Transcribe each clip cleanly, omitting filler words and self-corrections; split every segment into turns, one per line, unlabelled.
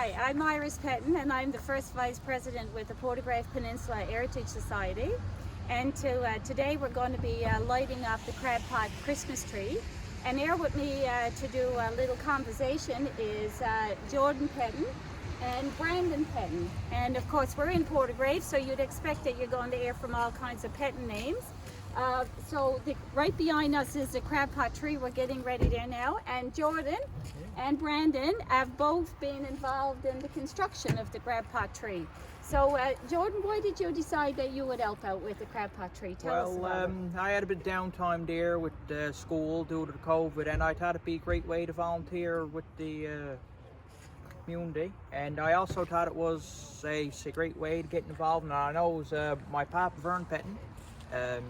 Hi, I'm Iris Petton and I'm the first Vice President with the Port de Grave Peninsula Heritage Society. And today we're going to be lighting up the crab pot Christmas tree. And here with me to do a little conversation is Jordan Petton and Brandon Petton. And of course we're in Port de Grave, so you'd expect that you're going to hear from all kinds of Petton names. Right behind us is the crab pot tree. We're getting ready there now, and Jordan and Brandon have both been involved in the construction of the crab pot tree. So Jordan, why did you decide that you would help out with the crab pot tree? Tell us about it.
I had a bit of downtime there with school due to the COVID, and I thought it'd be a great way to volunteer with the community, and I also thought it was a great way to get involved. And I know it was my papa Vern Petton.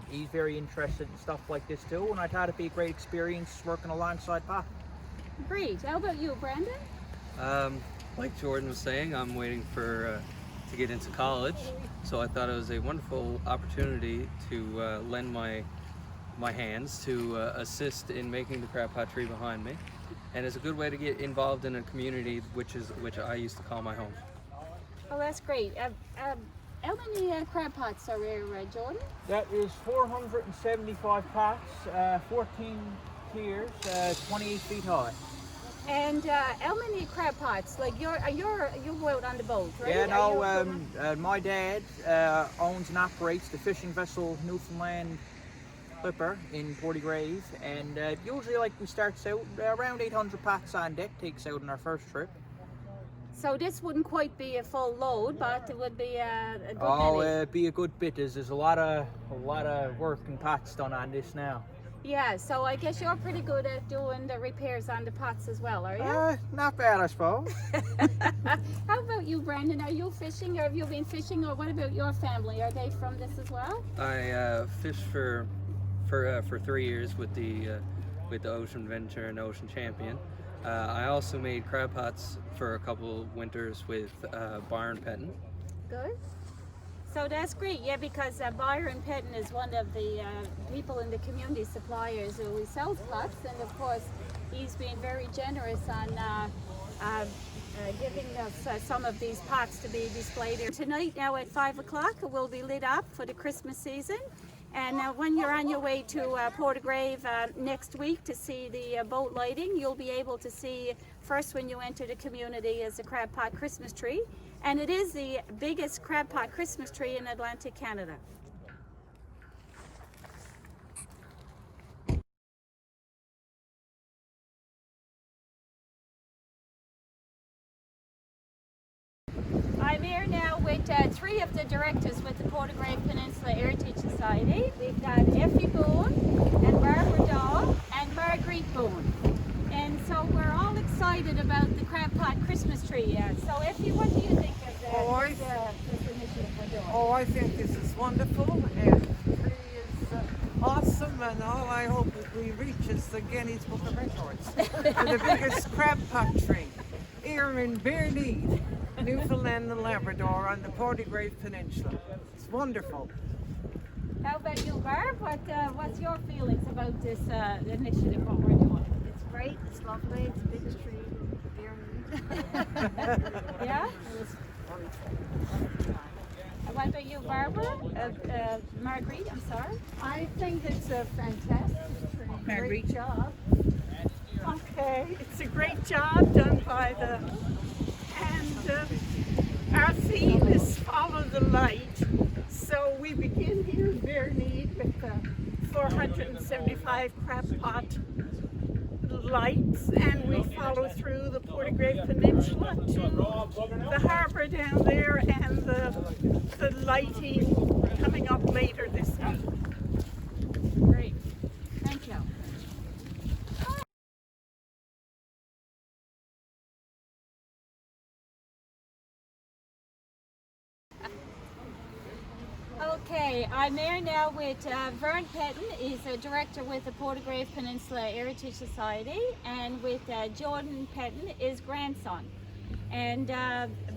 He's very interested in stuff like this too, and I thought it'd be a great experience working alongside Pop.
Great. How about you, Brandon?
Like Jordan was saying, I'm waiting for to get into college, so I thought it was a wonderful opportunity to lend my hands to assist in making the crab pot tree behind me, and it's a good way to get involved in a community which I used to call my home.
Oh, that's great. How many crab pots are there, Jordan?
That is 475 pots, 14 tiers, 28 feet high.
And how many crab pots? Like you go out on the boat, right?
Yeah, no. My dad owns and operates the fishing vessel Newfoundland and Labrador in Port de Grave, and usually, like, we start out around 800 pots on deck. Takes out on our first trip.
So this wouldn't quite be a full load, but it would be a good
Oh,
many.
it'd be a good bit. There's a lot of work and pots done on this now.
Yeah, so I guess you're pretty good at doing the repairs on the pots as well, are you?
Not bad, I suppose.
How about you, Brandon? Are you fishing, or have you been fishing, or what about your family? Are they from this as well?
I fished for 3 years with the Ocean Venture and Ocean Champion. I also made crab pots for a couple winters with Byron Petton.
Good. So that's great, yeah, because Byron Petton is one of the people in the community suppliers who sells pots, and of course he's been very generous on giving us some of these pots to be displayed here. Tonight now at 5 o'clock it will be lit up for the Christmas season. And when you're on your way to Port de Grave next week to see the boat lighting, you'll be able to see first when you enter the community is the crab pot Christmas tree. And it is the biggest crab pot Christmas tree in Atlantic Canada. I'm here now with three of the directors with the Port de Grave Peninsula Heritage Society. We've got Effie Boone and Barbara Daw and Marguerite Boone. And so we're all excited about the crab pot Christmas tree. So Effie, what do you think of this initiative we're doing?
Oh, I think this is wonderful, and the tree is awesome, and all I hope that we reach is the Guinness Book of Records for the biggest crab pot tree here in Bareneed, Newfoundland and Labrador on the Port de Grave Peninsula. It's wonderful.
How about you, Barb? What's your feelings about this initiative, what we're doing?
It's great, it's lovely, it's the biggest tree in Bareneed.
Yeah?
It's
And what about you, Barbara? Marguerite, I'm sorry.
I think it's a fantastic tree. Great job.
Okay, it's a great job done by our theme is follow the light. So we begin here in Bareneed with the 475 crab pot lights, and we follow through the Port de Grave Peninsula to the harbour down there, and the lighting coming up later this week.
Great. Thank you. Okay, I'm here now with Vern Petton. He's a director with the Port de Grave Peninsula Heritage Society, and with Jordan Petton, his grandson. And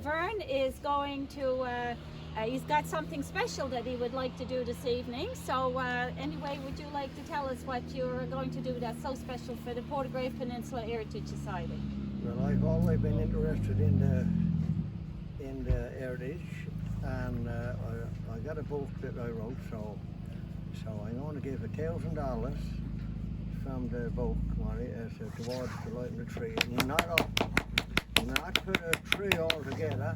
Vern is going to, he's got something special that he would like to do this evening. So anyway, would you like to tell us what you're going to do that's so special for the Port de Grave Peninsula Heritage Society?
Well, I've always been interested in the heritage, and I got a book that I wrote, so I'm going to give $1,000 from the book money towards the lighting the tree. And not for the tree altogether,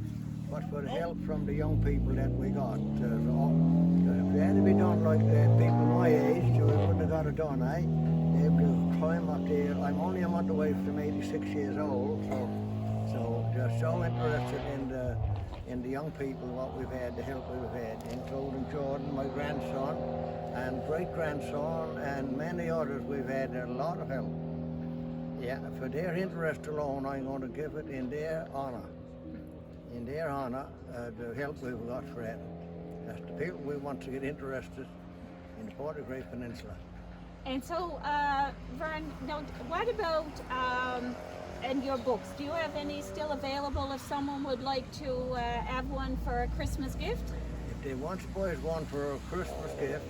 but for the help from the young people that we got. If it had to be done like people my age, we wouldn't have got it done, eh? Able to climb up there. I'm only a month away from 86 years old, so just so interested in the young people, what we've had, the help we've had, including Jordan, my grandson, and great-grandson, and many others. We've had a lot of help. Yeah, for their interest alone, I'm going to give it in their honour. In their honour, the help we've got for it. That's the people we want to get interested in the Port de Grave Peninsula.
And so, Vern, now, what about in your books? Do you have any still available if someone would like to have one for a Christmas gift?
If they want to buy one for a Christmas gift,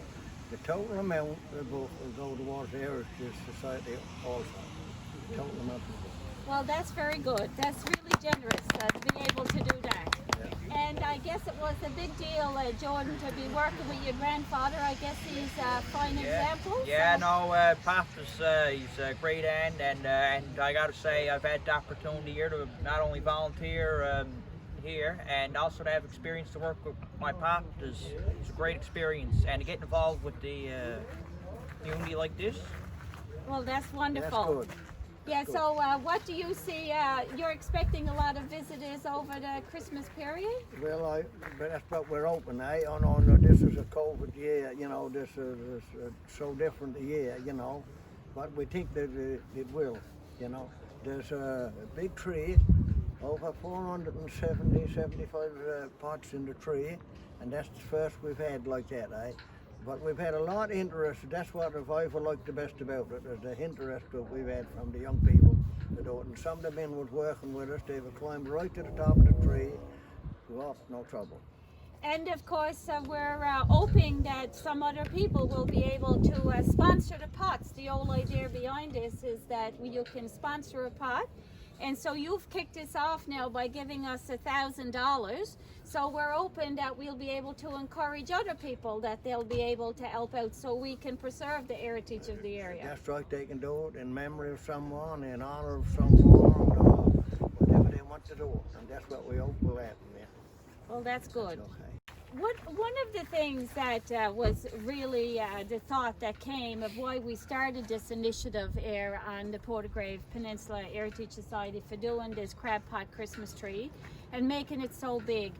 the total amount of the book will go towards the Heritage Society also. The total amount of the book.
Well, that's very good. That's really generous to be able to do that.
Yeah.
And I guess it was a big deal, Jordan, to be working with your grandfather. I guess he's a fine example.
Yeah,
so.
no, Papa's he's a great end, and I got to say I've had the opportunity here to not only volunteer here and also to have experience to work with my pop. It's a great experience, and to get involved with the community like this.
Well, that's wonderful.
That's good.
Yeah, so what do you see? You're expecting a lot of visitors over the Christmas period?
Well, but that's what we're open, eh? Oh, no, this is a COVID year, you know, this is so different a year, you know. But we think that it will, you know. There's a big tree, over 475 pots in the tree, and that's the first we've had like that, eh? But we've had a lot of interest. That's what I've liked the best about it, is the interest that we've had from the young people to do it. And some of the men was working with us. They would climb right to the top of the tree, go off, no trouble.
And of course, we're hoping that some other people will be able to sponsor the pots. The whole idea behind this is that you can sponsor a pot. And so you've kicked this off now by giving us $1,000. So we're hoping that we'll be able to encourage other people, that they'll be able to help out so we can preserve the heritage of the area.
That's right, they can do it in memory of someone, in honor of someone, whatever they want to do. And that's what we hope will happen, yeah.
Well, that's good.
Okay.
One of the things that was really the thought that came of why we started this initiative here on the Port de Grave Peninsula Heritage Society for doing this crab pot Christmas tree and making it so big.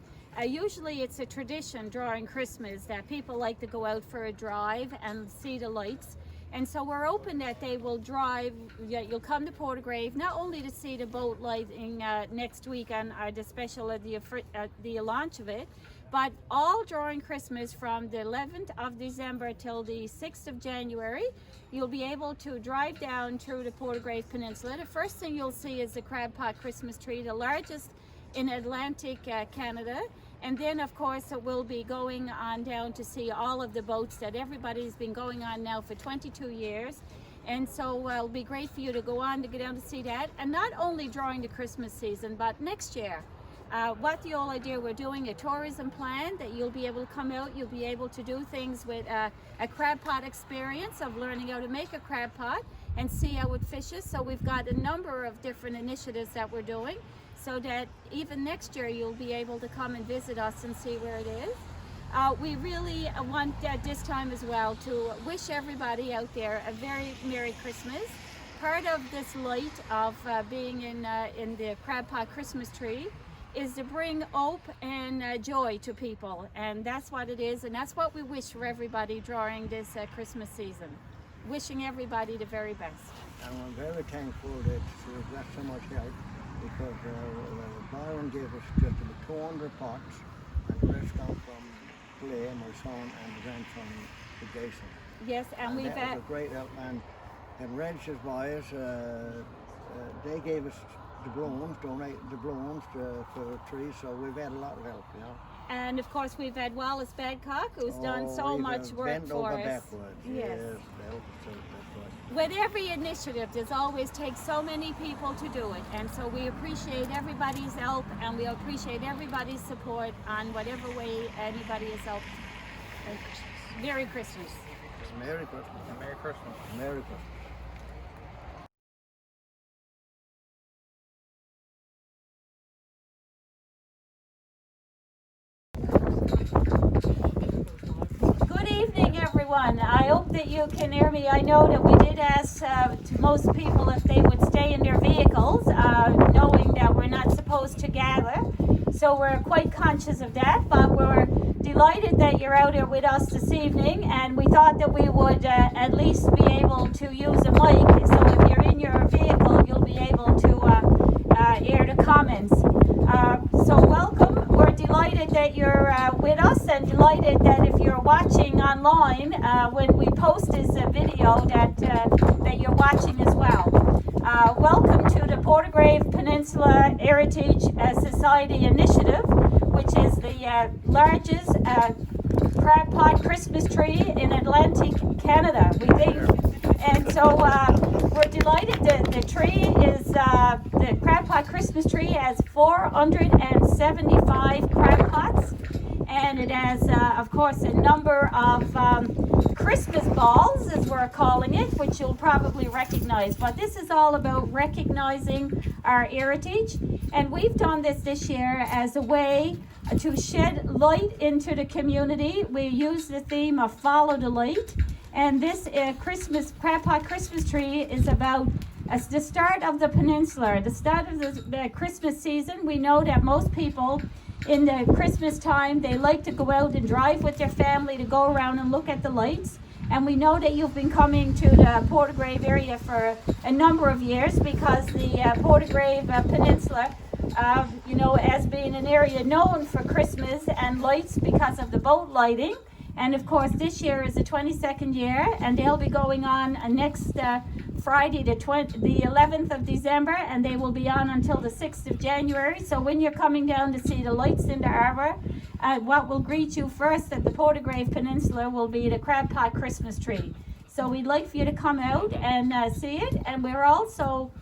Usually it's a tradition during Christmas that people like to go out for a drive and see the lights. And so we're hoping that they will drive, you'll come to Port de Grave, not only to see the boat lighting next week on the special at the launch of it, but all during Christmas from the 11th of December till the 6th of January, you'll be able to drive down through the Port de Grave Peninsula. The first thing you'll see is the crab pot Christmas tree, the largest in Atlantic Canada. And then, of course, we'll be going on down to see all of the boats that everybody's been going on now for 22 years. And so it'll be great for you to go on to get down to see that. And not only during the Christmas season, but next year. What the whole idea, we're doing a tourism plan that you'll be able to come out, you'll be able to do things with a crab pot experience of learning how to make a crab pot and see how it fishes. So we've got a number of different initiatives that we're doing so that even next year you'll be able to come and visit us and see where it is. We really want this time as well to wish everybody out there a very Merry Christmas. Part of this light of being in the crab pot Christmas tree is to bring hope and joy to people, and that's what it is, and that's what we wish for everybody during this Christmas season. Wishing everybody the very best.
And I'm very thankful that we've got so much help, because Byron gave us just about 200 pots, and the rest come from Clay, my son, and the grandson, Jason.
Yes, and we've
that was a great help, and Reg's boys, they gave us balloons, donating the balloons for trees, so we've had a lot of help, you know.
And of course, we've had Wallace Badcock, who's done so
we've
much work
bent
for
over
us.
backwards.
Yes.
Yes, they help us out, that's right.
With every initiative, there's always takes so many people to do it, and so we appreciate everybody's help, and we appreciate everybody's support on whatever way anybody has helped. Merry Christmas.
Merry Christmas.
Merry Christmas.
Merry Christmas.
Good evening, everyone. I hope that you can hear me. I know that we did ask to most people if they would stay in their vehicles, knowing that we're not supposed to gather. So we're quite conscious of that, but we're delighted that you're out here with us this evening, and we thought that we would at least be able to use a mic, so if you're in your vehicle, you'll be able to hear the comments. So welcome. We're delighted that you're with us, and delighted that if you're watching online, when we post this video, that you're watching as well. Welcome to the Port de Grave Peninsula Heritage Society Initiative, which is the largest crab pot Christmas tree in Atlantic Canada, we think. And so we're delighted that the tree is, the crab pot Christmas tree has 475 crab pots, and it has, of course, a number of Christmas balls, as we're calling it, which you'll probably recognize. But this is all about recognizing our heritage, and we've done this year as a way to shed light into the community. We use the theme of Follow the Light, and this Christmas crab pot Christmas tree is about the start of the peninsula, the start of the Christmas season. We know that most people in the Christmas time, they like to go out and drive with their family to go around and look at the lights. And we know that you've been coming to the Port de Grave area for a number of years, because the Port de Grave Peninsula, has been an area known for Christmas and lights because of the boat lighting. And of course, this year is the 22nd year, and they'll be going on next Friday, the 11th of December, and they will be on until the 6th of January. So when you're coming down to see the lights in the harbour, what will greet you first at the Port de Grave Peninsula will be the crab pot Christmas tree. So we'd like for you to come out and see it. And we're also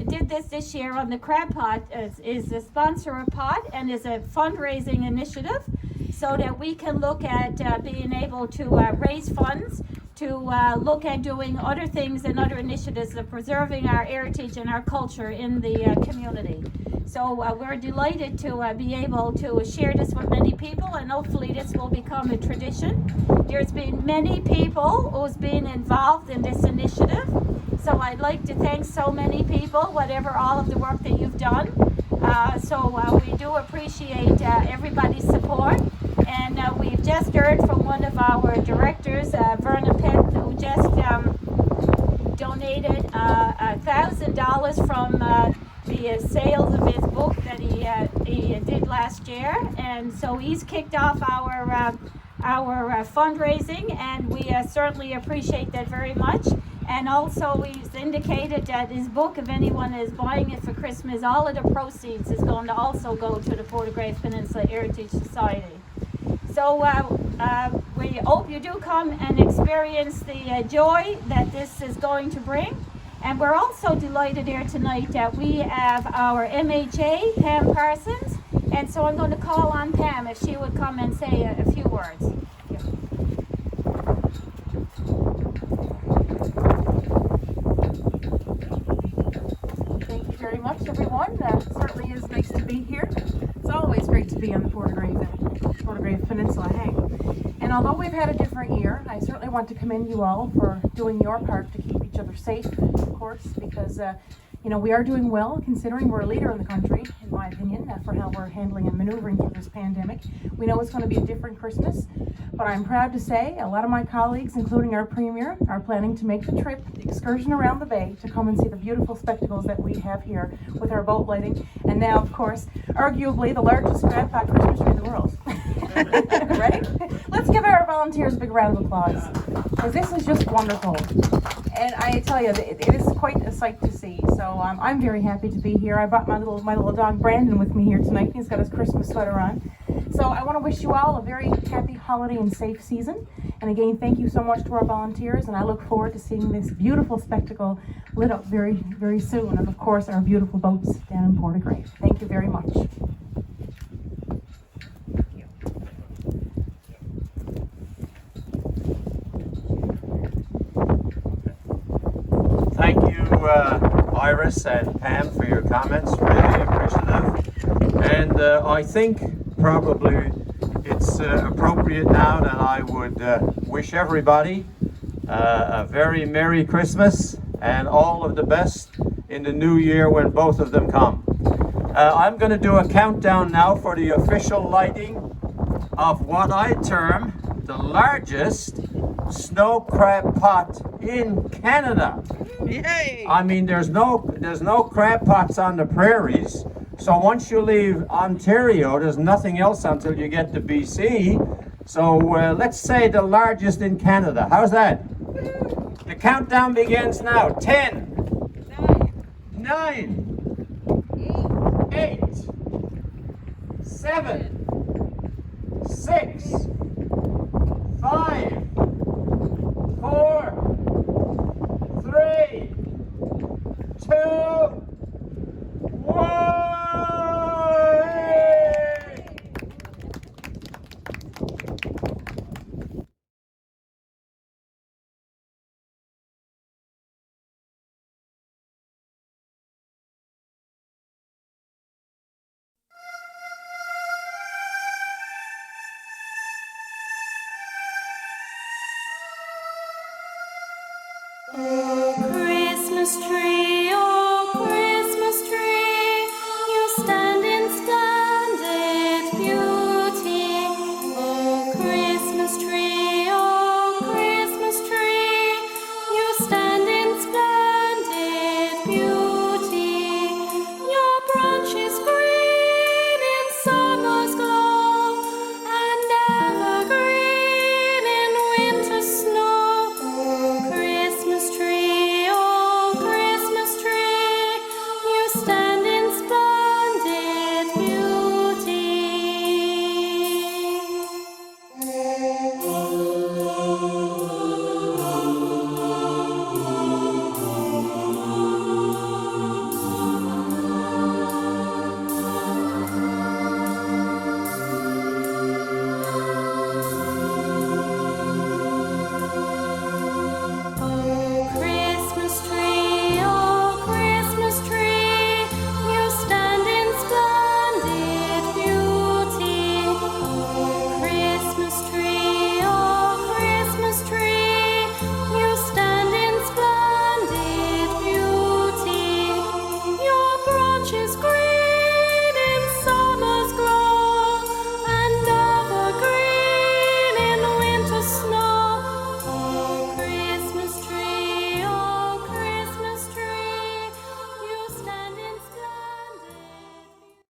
did this year on the crab pot is the sponsor of pot, and is a fundraising initiative, so that we can look at being able to raise funds to look at doing other things and other initiatives of preserving our heritage and our culture in the community. So we're delighted to be able to share this with many people, and hopefully this will become a tradition. There's been many people who's been involved in this initiative, so I'd like to thank so many people, whatever all of the work that you've done. So we do appreciate everybody's support. And we've just heard from one of our directors, Vernon Penn, who just donated $1,000 from the sales of his book that he did last year. And so he's kicked off our fundraising, and we certainly appreciate that very much. And also he's indicated that his book, if anyone is buying it for Christmas, all of the proceeds is going to also go to the Port de Grave Peninsula Heritage Society. So we hope you do come and experience the joy that this is going to bring. And we're also delighted here tonight that we have our MHA, Pam Parsons. And so I'm going to call on Pam if she would come and say a few words.
Thank you very much, everyone. It certainly is nice to be here. It's always great to be on the Port de Grave Peninsula hang. And although we've had a different year, I certainly want to commend you all for doing your part to keep each other safe, of course, because we are doing well, considering we're a leader in the country, in my opinion, for how we're handling and maneuvering through this pandemic. We know it's going to be a different Christmas, but I'm proud to say a lot of my colleagues, including our Premier, are planning to make the trip, the excursion around the bay, to come and see the beautiful spectacles that we have here with our boat lighting, and now, of course, arguably the largest crab pot Christmas tree in the world. Right? Let's let's give our volunteers a big round of applause, because this is just wonderful. And I tell you, it is quite a sight to see. So I'm very happy to be here. I brought my little dog Brandon with me here tonight. He's got his Christmas sweater on. So I want to wish you all a very happy holiday and safe season. And again, thank you so much to our volunteers, and I look forward to seeing this beautiful spectacle lit up very, very soon. And of course, our beautiful boats down in Port de Grave. Thank you very much.
Thank you, Iris and Pam, for your comments. Really appreciative. And I think probably it's appropriate now that I would wish everybody a very Merry Christmas and all of the best in the new year when both of them come. I'm going to do a countdown now for the official lighting of what I term the largest snow crab pot in Canada.
Yay!
I mean, there's no crab pots on the prairies. So once you leave Ontario, there's nothing else until you get to BC. So let's say the largest in Canada. How's that? The countdown begins now. 10, 9, 8, 7, 6, 5, 4, 3, 2, 1.
Christmas tree.